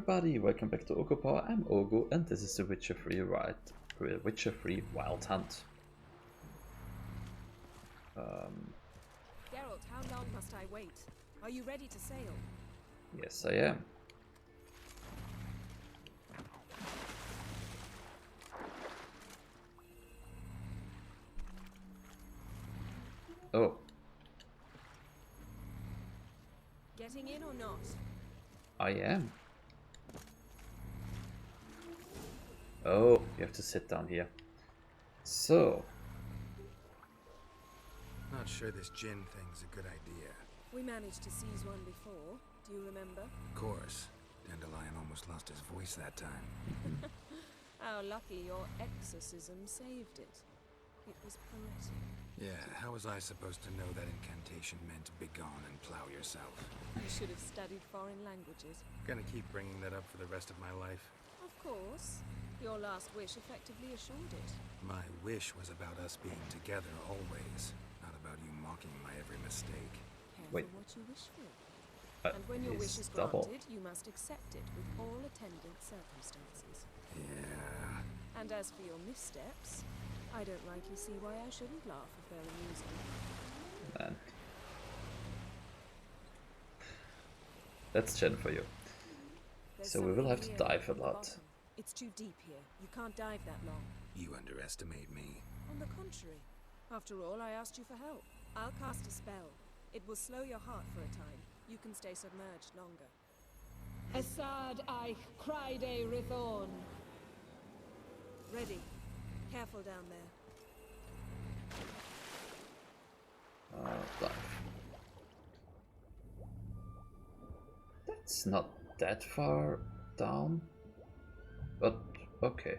everybody, welcome back to Oghu Power. I'm Oghu and this is the Witcher 3 Witcher 3 Wild Hunt. Geralt, how long must I wait? Are you ready to sail? Yes, I am. Oh. Getting in or not? I am. Oh, you have to sit down here. So. Not sure this Djinn thing's a good idea. We managed to seize one before. Do you remember? Of course. Dandelion almost lost his voice that time. How lucky your exorcism saved it. It was poetic. Yeah, how was I supposed to know that incantation meant begone and plow yourself? You should have studied foreign languages. Gonna keep bringing that up for the rest of my life. Of course. Your last wish effectively assured it. My wish was about us being together always, not about you mocking my every mistake. Careful Wait. what you wish for. And when your wish is double. granted, you must accept it with all attendant circumstances. Yeah. And as for your missteps, I don't rightly see why I shouldn't laugh if they're amusing. Man. That's Jen for you. There's So we will have to something here dive a at the lot. bottom. It's too deep here. You can't dive that long. You underestimate me. On the contrary. After all, I asked you for help. I'll cast a spell. It will slow your heart for a time. You can stay submerged longer. Assad I Criede Rithorn. Ready. Careful down there. Dive. That's not that far down, but okay.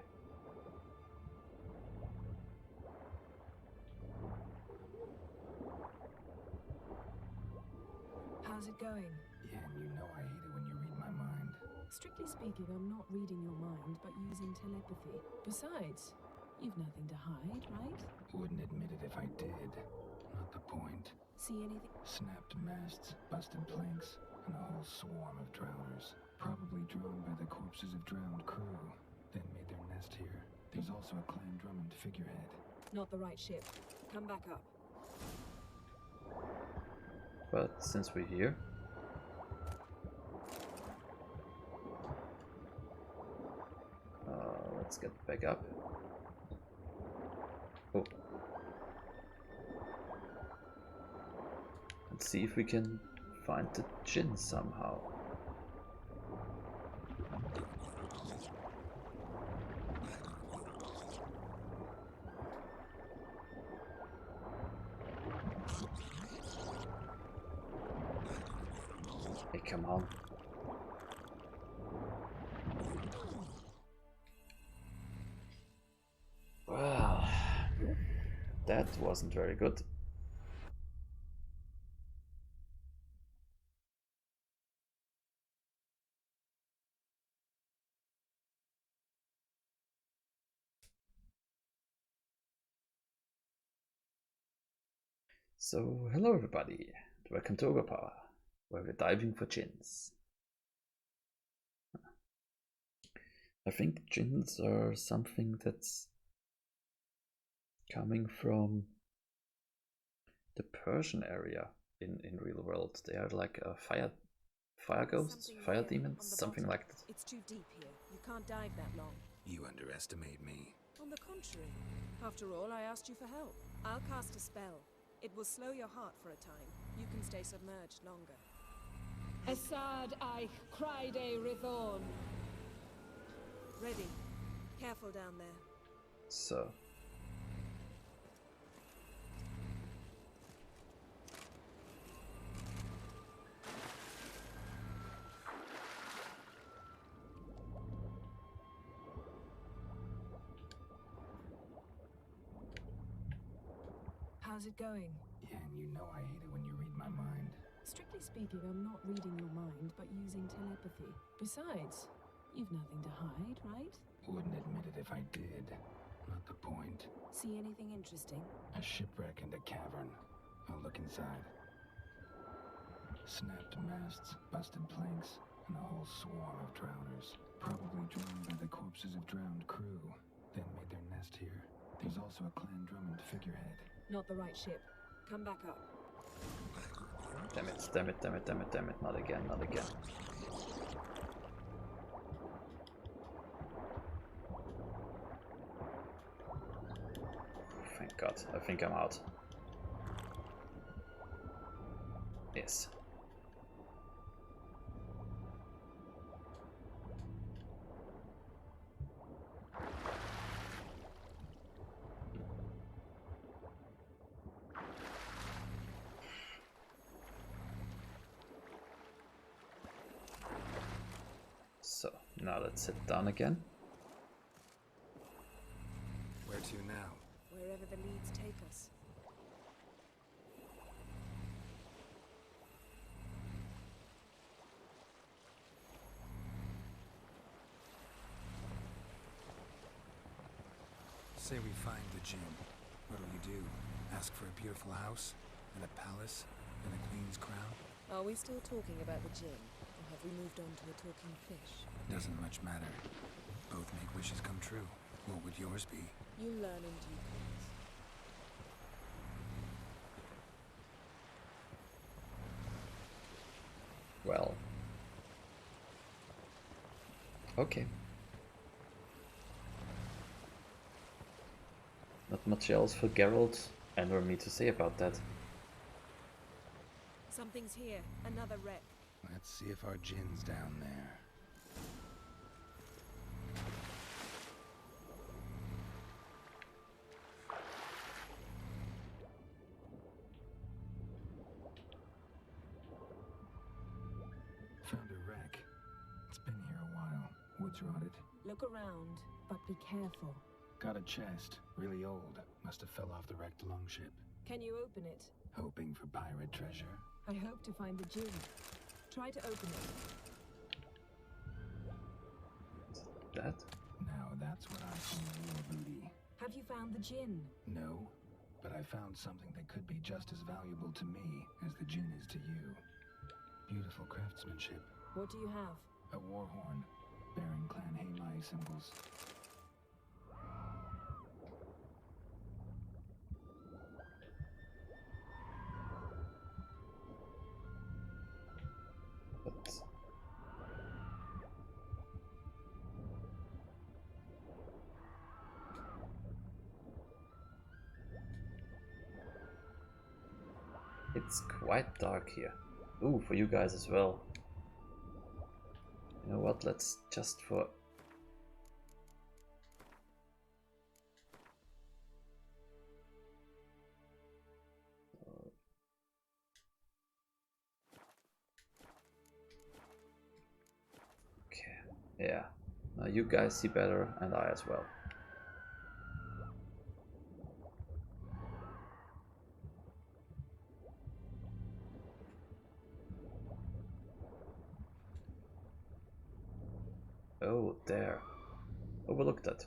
How's it going? Yeah, and you know I hate it when you read my mind. Strictly speaking, I'm not reading your mind, but using telepathy. Besides, you've nothing to hide, right? Wouldn't admit it if I did. Not the point. See anything? Snapped masts, busted planks, and a whole swarm of drowners. Probably drawn by the corpses of drowned crew. Then made their nest here. There's also a Clan Drummond figurehead. Not the right ship. Come back up. But since we're here, let's get back up. Oh. Let's see if we can find the Djinn somehow. Hey, come on. Well, that wasn't very good. So, hello everybody, welcome to Oghu Power, where we're diving for Djinns. I think Djinns are something that's coming from the Persian area in real world. They are like fire ghosts, fire demons, something like that. It's too deep here. You can't dive that long. You underestimate me. On the contrary. After all, I asked you for help. I'll cast a spell. It will slow your heart for a time. You can stay submerged longer. Assad I Criede Rithorn. Ready. Careful down there. So. How's it going? Yeah, and you know I hate it when you read my mind. Strictly speaking, I'm not reading your mind, but using telepathy. Besides, you've nothing to hide, right? Wouldn't admit it if I did. Not the point. See anything interesting? A shipwreck and a cavern. I'll look inside. Snapped masts, busted planks, and a whole swarm of drowners, probably drawn by the corpses of drowned crew, then made their nest here. There's also a Clan Drummond figurehead. Not the right ship. Come back up. Damn it, damn it, damn it, damn it, damn it. Not again, not again. Thank God, I think I'm out. Yes. So, now let's sit down again. Where to now? Wherever the leads take us. Say we find the Djinn. What'll you do? Ask for a beautiful house? And a palace? And a queen's crown? Are we still talking about the Djinn? Or have we moved on to a talking fish? Doesn't much matter. Both make wishes come true. What would yours be? You learn in due course. Well. Okay. Not much else for Geralt and or me to say about that. Something's here. Another wreck. Let's see if our Djinn's down there. Found a wreck. It's been here a while. Wood's rotted. Look around, but be careful. Got a chest. Really old. Must have fell off the wrecked longship. Can you open it? Hoping for pirate treasure. I hope to find the Djinn. Try to open it. That? Now that's what I call war booty. Have you found the Djinn? No, but I found something that could be just as valuable to me as the Djinn is to you. Beautiful craftsmanship. What do you have? A war horn, bearing Clan Haemai symbols. But it's quite dark here. Ooh, for you guys as well. You know what? Let's just for okay, yeah. Now you guys see better, and I as well. Oh, there. Overlooked that.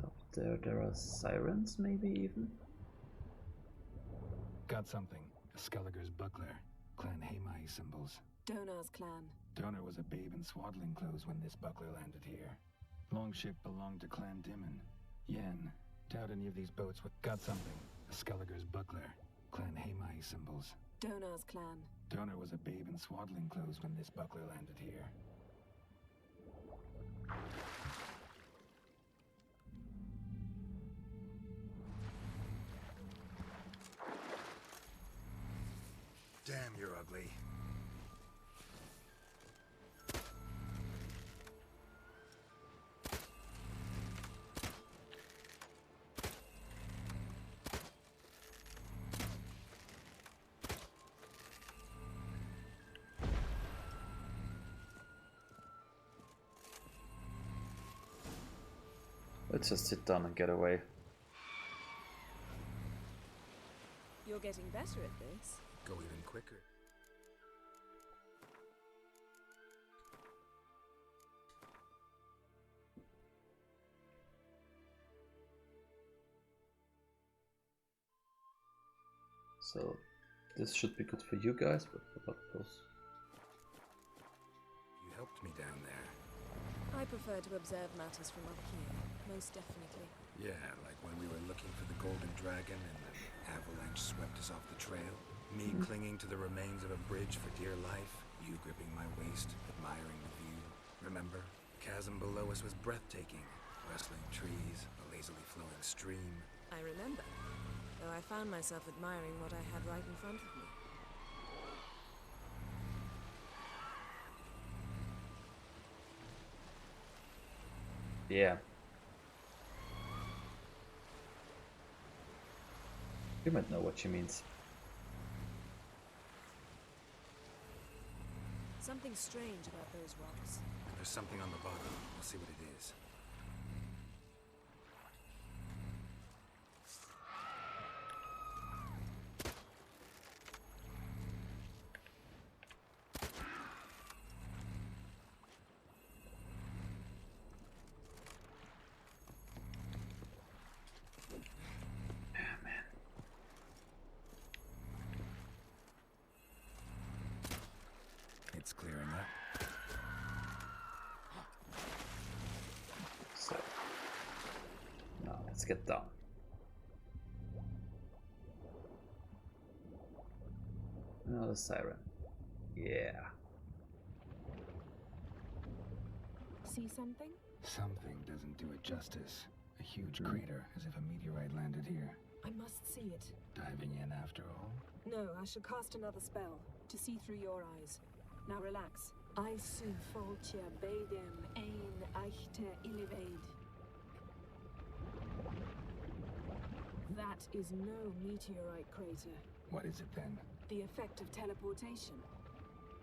Up there are sirens, maybe even? Got something. A Skelliger's buckler. Clan Haemai symbols. Donar's clan. Donor was a babe in swaddling clothes when this buckler landed here. Longship belonged to Clan Djinn. Yen. Doubt any of these boats would... Got something. A Skelliger's buckler. Clan Haemai symbols. Donar's clan. Donor was a babe in swaddling clothes when this buckler landed here. Damn, you're ugly. Let's just sit down and get away. You're getting better at this. Go even quicker. So this should be good for you guys, but what goes? You helped me down there. I prefer to observe matters from up here, most definitely. Yeah, like when we were looking for the Golden Dragon and the avalanche swept us off the trail. Me clinging to the remains of a bridge for dear life. You gripping my waist, admiring the view. Remember? The chasm below us was breathtaking. Rustling trees, a lazily flowing stream. I remember, though I found myself admiring what I had right in front of me. Yeah. You might know what she means. Something strange about those rocks. There's something on the bottom. We'll see what it is. It's clearing up. So now let's get down. Another siren. Yeah. See something? Something doesn't do it justice. A huge crater, as if a meteorite landed here. I must see it. Diving in after all? No, I shall cast another spell to see through your eyes. Now relax. I su foltia bedem ein eichte illivaid. That is no meteorite crater. What is it then? The effect of teleportation.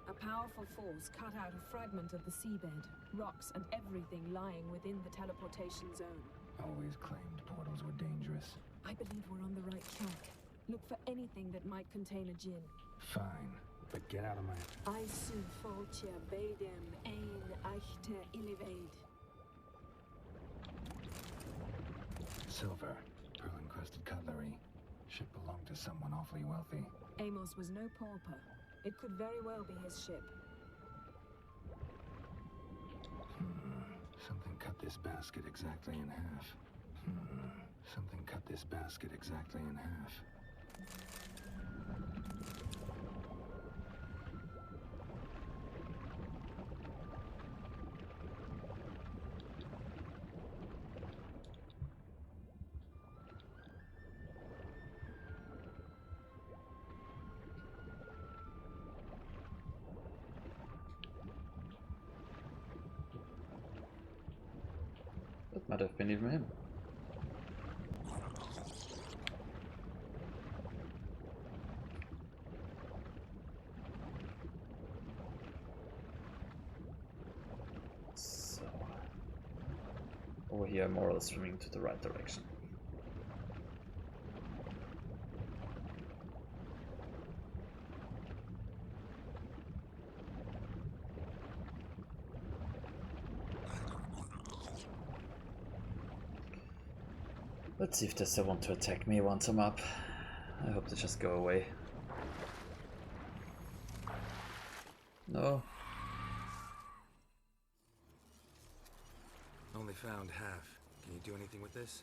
A powerful force cut out a fragment of the seabed, rocks and everything lying within the teleportation zone. Always claimed portals were dangerous. I believe we're on the right track. Look for anything that might contain a djinn. Fine, but get out of my... I su foltia bedem ein eichte illivaid. Silver, pearl-encrusted cutlery. Should belong to someone awfully wealthy. Amos was no pauper. It could very well be his ship. Something cut this basket exactly in half. Something cut this basket exactly in half. That might have been even him. So over here, more or less swimming to the right direction. Let's see if they still want to attack me once I'm up. I hope they just go away. No. Only found half. Can you do anything with this?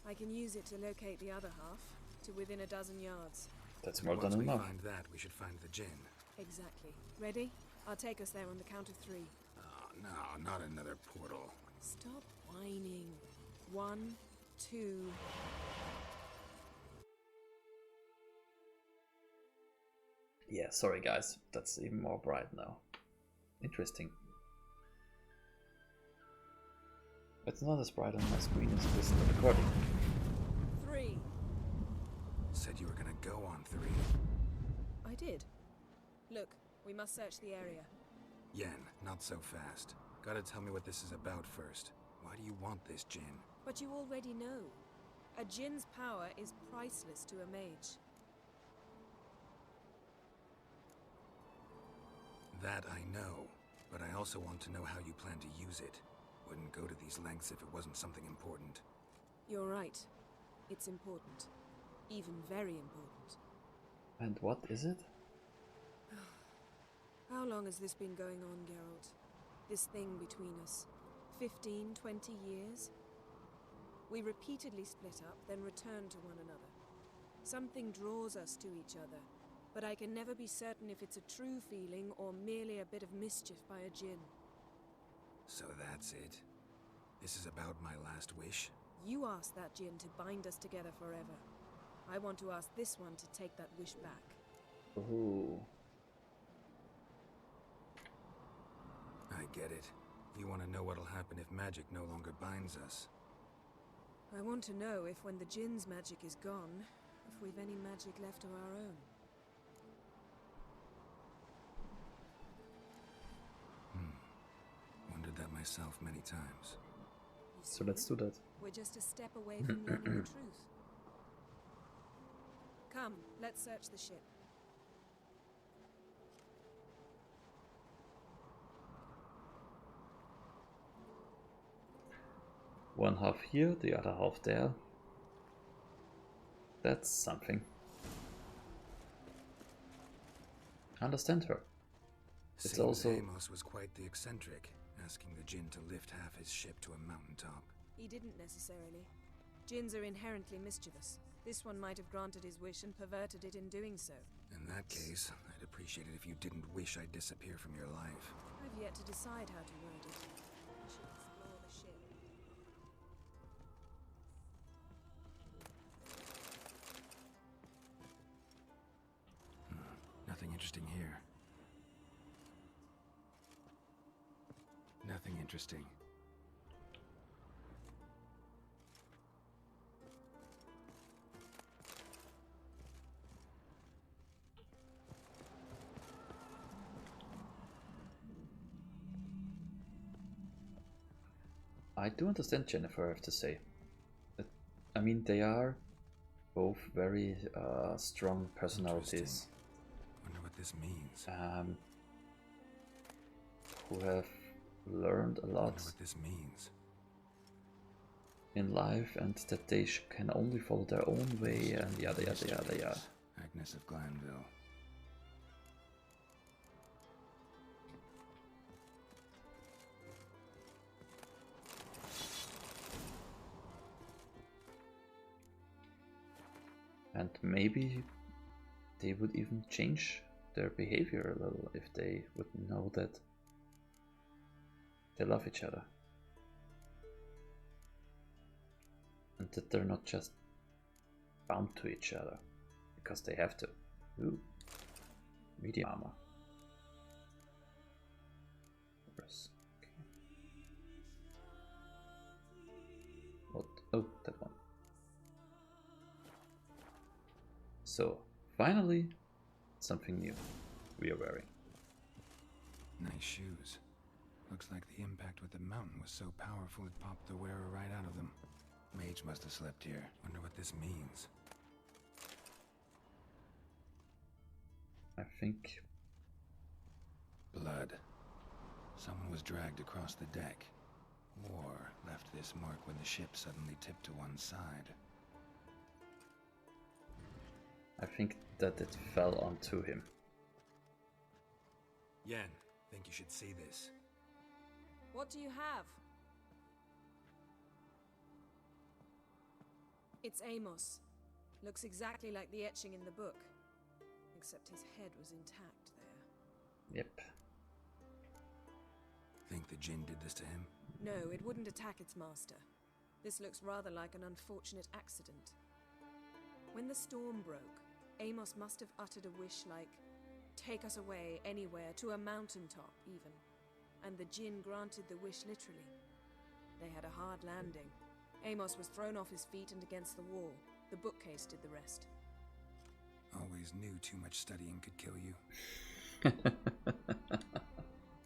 I can use it to locate the other half, to within a dozen yards. That's more Once than we enough. find that, we should find the Djinn. Exactly. Ready? I'll take us there on the count of 3. Oh, no, not another portal. Stop whining. 1, 2... Yeah, sorry guys, that's even more bright now. Interesting. It's not as bright on my screen as it is in the recording. 3. Said you were gonna go on 3. I did. Look, we must search the area. Yen, not so fast. Gotta tell me what this is about first. Why do you want this Djinn? But you already know. A Djinn's power is priceless to a mage. That I know, but I also want to know how you plan to use it. Wouldn't go to these lengths if it wasn't something important. You're right. It's important. Even very important. And what is it? How long has this been going on, Geralt? This thing between us? 15, 20 years? We repeatedly split up, then return to one another. Something draws us to each other, but I can never be certain if it's a true feeling or merely a bit of mischief by a Djinn. So that's it. This is about my last wish? You asked that Djinn to bind us together forever. I want to ask this one to take that wish back. Ooh. I get it. You want to know what'll happen if magic no longer binds us. I want to know if when the Djinn's magic is gone, if we've any magic left of our own. Wondered that myself many times. You So see let's it? do that. We're just a step away from learning the truth. Come, let's search the ship. One half here, the other half there. That's something. Understand her. It's Seems also... Amos was quite the eccentric, asking the Djinn to lift half his ship to a mountaintop. He didn't necessarily. Djinns are inherently mischievous. This one might have granted his wish and perverted it in doing so. In that case, I'd appreciate it if you didn't wish I'd disappear from your life. I've yet to decide how to word it. We should explore the ship. Nothing interesting here. Nothing interesting. I do understand Jennifer, I have to say. I mean, they are both very strong personalities. Wonder what this means. Who have learned a lot Wonder what this means. in life, and that they can only follow their own way, and yada yada yada yada. Agnes of Glanville. And maybe they would even change their behavior a little if they would know that they love each other. And that they're not just bound to each other because they have to. Ooh, medium armor. Yes, okay. What? Oh, that one. So, finally, something new we are wearing. Nice shoes. Looks like the impact with the mountain was so powerful it popped the wearer right out of them. Mage must have slept here. Wonder what this means. I think... Blood. Someone was dragged across the deck. War left this mark when the ship suddenly tipped to one side. I think that it fell onto him. Yen, think you should see this. What do you have? It's Amos. Looks exactly like the etching in the book. Except his head was intact there. Yep. Think the Djinn did this to him? No, it wouldn't attack its master. This looks rather like an unfortunate accident. When the storm broke, Amos must have uttered a wish like, "Take us away, anywhere, to a mountaintop, even." And the Djinn granted the wish literally. They had a hard landing. Amos was thrown off his feet and against the wall. The bookcase did the rest. Always knew too much studying could kill you.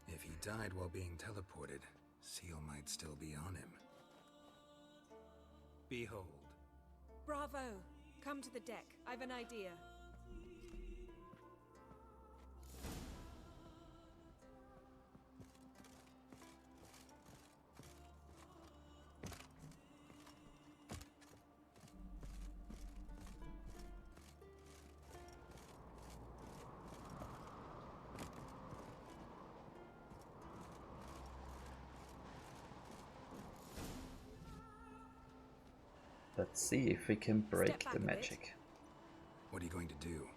If he died while being teleported, Seal might still be on him. Behold. Bravo! Come to the deck. I've an idea. Let's see if we can break back the a bit. magic. What are you going to do?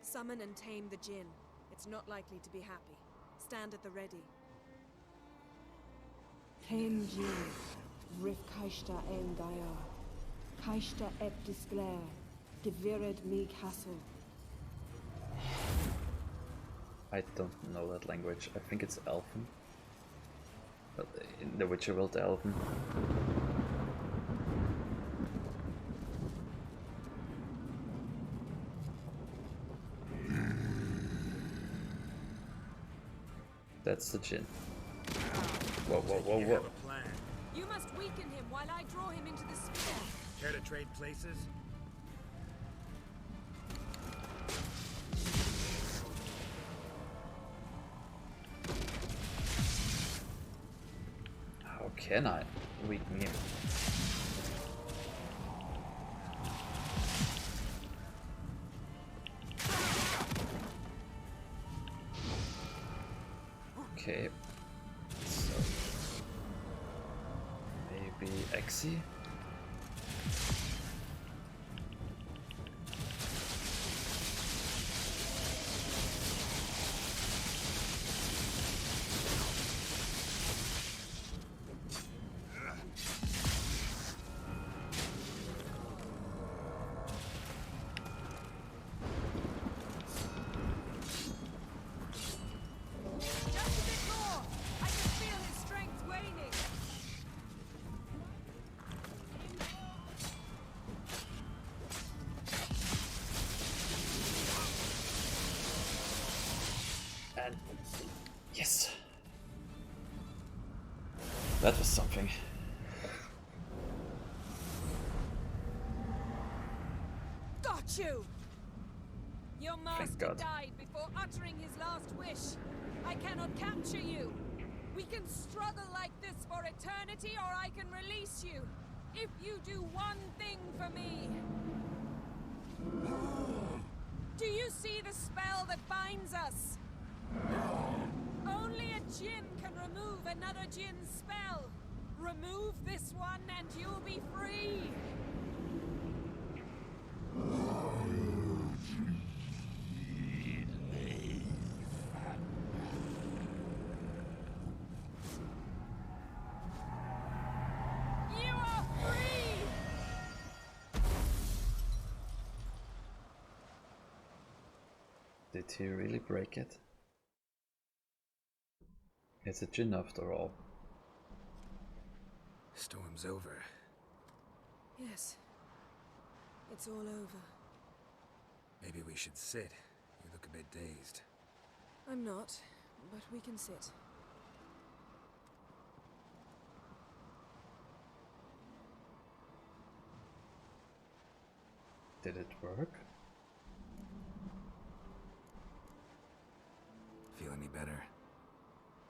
Summon and tame the Djinn. It's not likely to be happy. Stand at the ready. Tame Djinn, Rif Kaishta en Gaia, Kaishta ep Disclair, Devired me Castle. I don't know that language. I think it's Elven. But in the Witcher world, Elven. That's the Djinn. Whoa, whoa, whoa, whoa. You must weaken him while I draw him into the sphere. Care to trade places? How can I weaken him? Okay, so maybe Exi? Just a bit more! I can feel his strength waning. And yes, that was something. Got you! Your master God. died before uttering his last wish. I cannot capture you. We can struggle like this for eternity, or I can release you. If you do one thing for me. Do you see the spell that binds us? Only a Djinn can remove another Djinn's spell. Remove this one and you'll be free. You are free! Did he really break it? It's a Djinn after all. Storm's over. Yes. It's all over. Maybe we should sit. You look a bit dazed. I'm not, but we can sit. Did it work? Feel any better?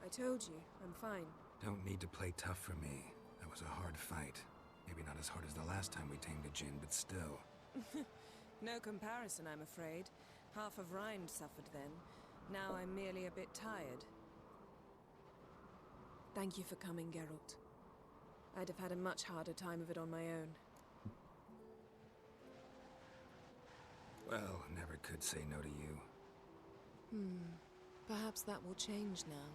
I told you, I'm fine. Don't need to play tough for me. That was a hard fight. Maybe not as hard as the last time we tamed a Djinn, but still. No comparison, I'm afraid. Half of Rind suffered then. Now I'm merely a bit tired. Thank you for coming, Geralt. I'd have had a much harder time of it on my own. Well, never could say no to you. Perhaps that will change now.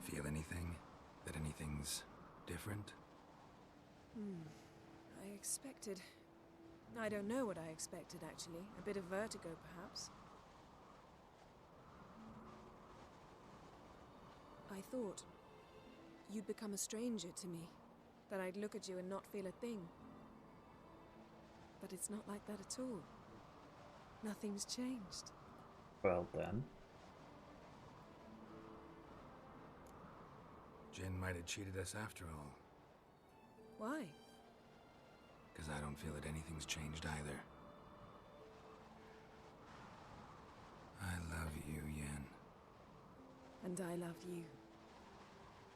Feel anything? That anything's different? I expected... I don't know what I expected, actually. A bit of vertigo, perhaps. I thought you'd become a stranger to me. That I'd look at you and not feel a thing. But it's not like that at all. Nothing's changed. Well then. Djinn might have cheated us after all. Why? Because I don't feel that anything's changed either. I love you, Yen. And I love you.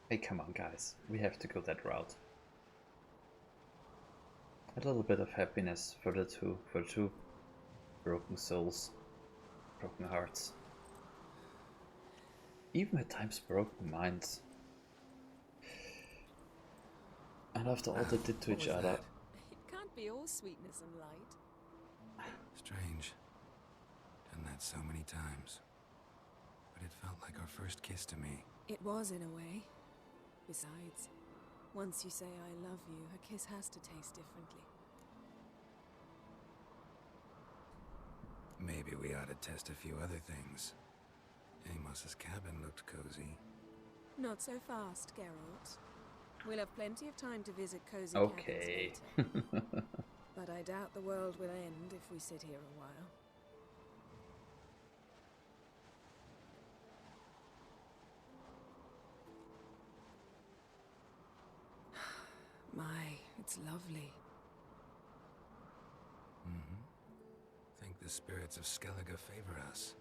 Hey, come on guys, we have to go that route. A little bit of happiness for the two broken souls, broken hearts. Even at times broken minds. And after all they did to What each was other, that? can't be all sweetness and light. Strange. Done that so many times. But it felt like our first kiss to me. It was, in a way. Besides, once you say I love you, a kiss has to taste differently. Maybe we ought to test a few other things. Amos's cabin looked cozy. Not so fast, Geralt. We'll have plenty of time to visit cozy Okay. cabins later. But I doubt the world will end if we sit here a while. My, it's lovely. Think the spirits of Skellige favor us.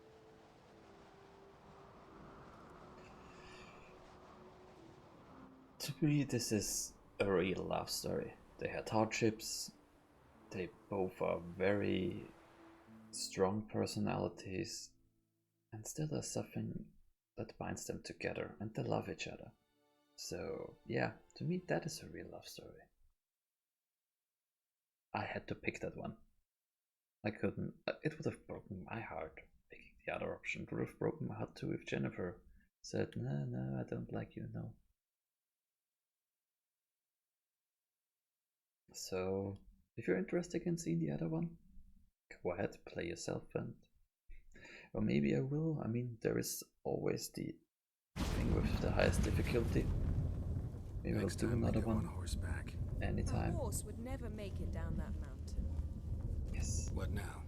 To me, this is a real love story. They had hardships. They both are very strong personalities. And still there's something that binds them together, and they love each other. So, yeah, to me that is a real love story. I had to pick that one. I couldn't. It would have broken my heart. Picking the other option would have broken my heart too if Jennifer said, no, no, I don't like you, no. So, if you're interested in seeing the other one, go ahead, play yourself, and or maybe I will. I mean, there is always the thing with the highest difficulty. Maybe I'll do another one horseback. anytime. A horse would never make it down that mountain. Yes. What now?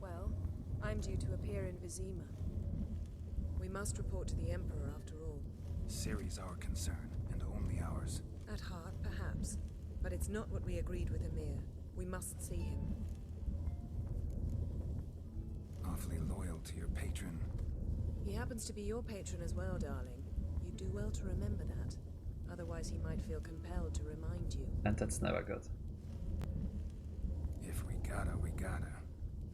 Well, I'm due to appear in Vizima. We must report to the Emperor after all. Ciri's our concern, and only ours. At heart, perhaps. But it's not what we agreed with Emir. We must see him. Awfully loyal to your patron. He happens to be your patron as well, darling. You do well to remember that. Otherwise he might feel compelled to remind you. And that's never good. If we gotta, we gotta.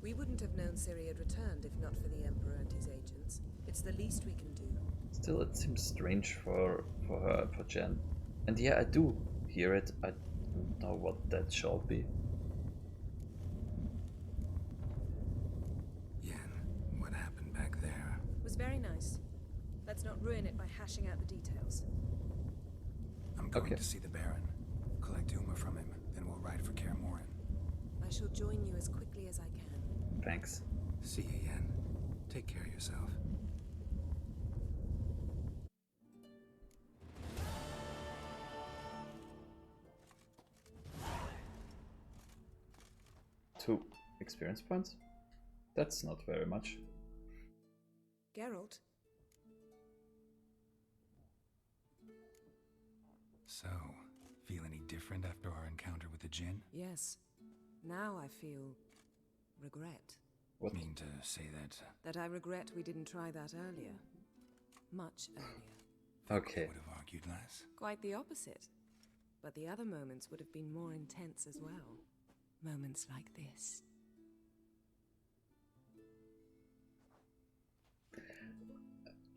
We wouldn't have known Ciri had returned if not for the Emperor and his agents. It's the least we can do. Still, it seems strange for her, for Jen. And yeah, I do hear it. I don't know what that shall be. Yen, what happened back there? It was very nice. Let's not ruin it by hashing out the details. I'm going Okay. to see the Baron. Collect Uma from him, then we'll ride for Kaer Morhen. I shall join you as quickly as I can. Thanks. See you, Yen. Take care of yourself. Two experience points? That's not very much. Geralt? So, feel any different after our encounter with the Djinn? Yes. Now I feel... regret. What? Mean to say that That I regret we didn't try that earlier. Much earlier. Okay. would have argued less? Quite the opposite. But the other moments would have been more intense as well. Moments like this.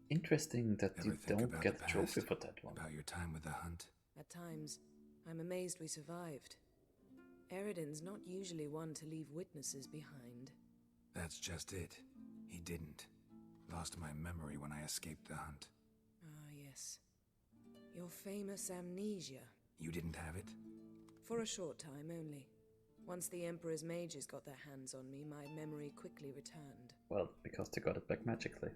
Interesting that Ever you think don't about get the a trophy past? for that one. About your time with the hunt? At times, I'm amazed we survived. Eridan's not usually one to leave witnesses behind. That's just it. He didn't. Lost my memory when I escaped the hunt. Ah, yes. Your famous amnesia. You didn't have it? For a short time only. Once the Emperor's mages got their hands on me, my memory quickly returned. Well, because they got it back magically.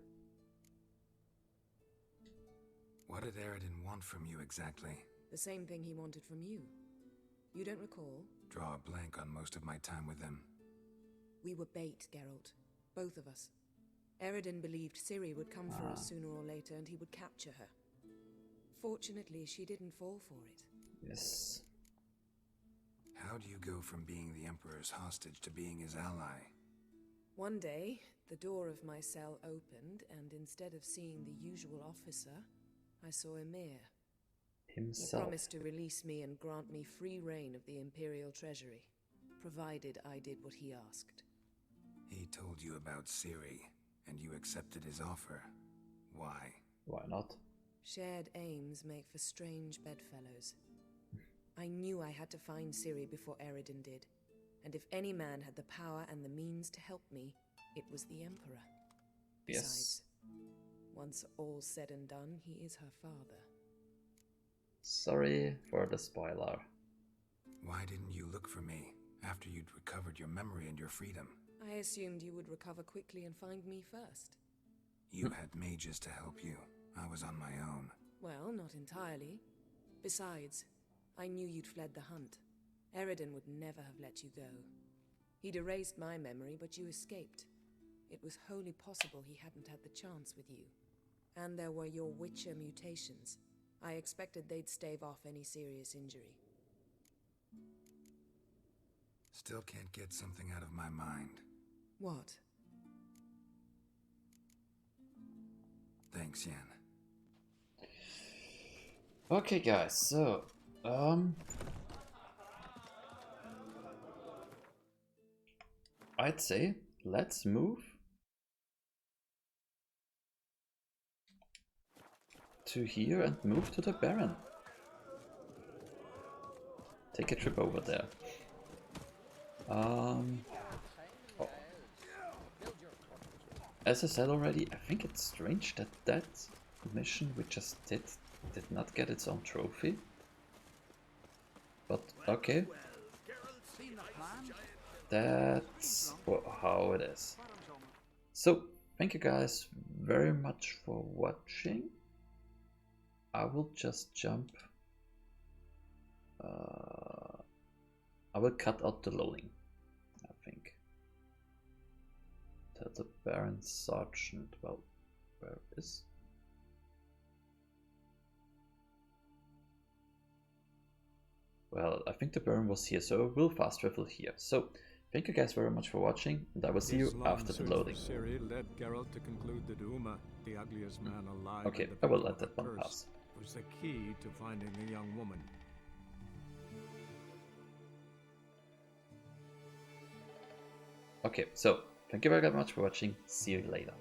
What did Eridan want from you exactly? The same thing he wanted from you. You don't recall? Draw a blank on most of my time with them. We were bait, Geralt. Both of us. Eridan believed Ciri would come for us sooner or later and he would capture her. Fortunately, she didn't fall for it. Yes. How do you go from being the Emperor's hostage to being his ally? One day, the door of my cell opened, and instead of seeing the usual officer, I saw Emir. He Himself. promised to release me and grant me free reign of the Imperial Treasury, provided I did what he asked. He told you about Ciri, and you accepted his offer. Why? Why not? Shared aims make for strange bedfellows. I knew I had to find Ciri before Eredin did. And if any man had the power and the means to help me, it was the Emperor. Yes. Besides, once all's said and done, he is her father. Sorry for the spoiler. Why didn't you look for me after you'd recovered your memory and your freedom? I assumed you would recover quickly and find me first. You had mages to help you. I was on my own. Well, not entirely. Besides, I knew you'd fled the hunt. Eredin would never have let you go. He'd erased my memory, but you escaped. It was wholly possible he hadn't had the chance with you. And there were your Witcher mutations. I expected they'd stave off any serious injury. Still can't get something out of my mind. What? Thanks, Yen. Okay, guys, so I'd say let's move to here and move to the Baron. Take a trip over there. Oh. As I said already, I think it's strange that that mission we just did not get its own trophy. But okay. That's how it is. So, thank you guys very much for watching. I will just jump. I will cut out the loading, I think. Tell the Baron Sergeant, well, where is? Well, I think the Baron was here, so we'll fast travel here. So, thank you guys very much for watching, and I will see you after the loading. Ciri led Geralt to conclude that Uma, the ugliest man alive, Okay, and I will the let that one curse, pass. was the key to finding the young woman. Okay, so thank you very much for watching. See you later.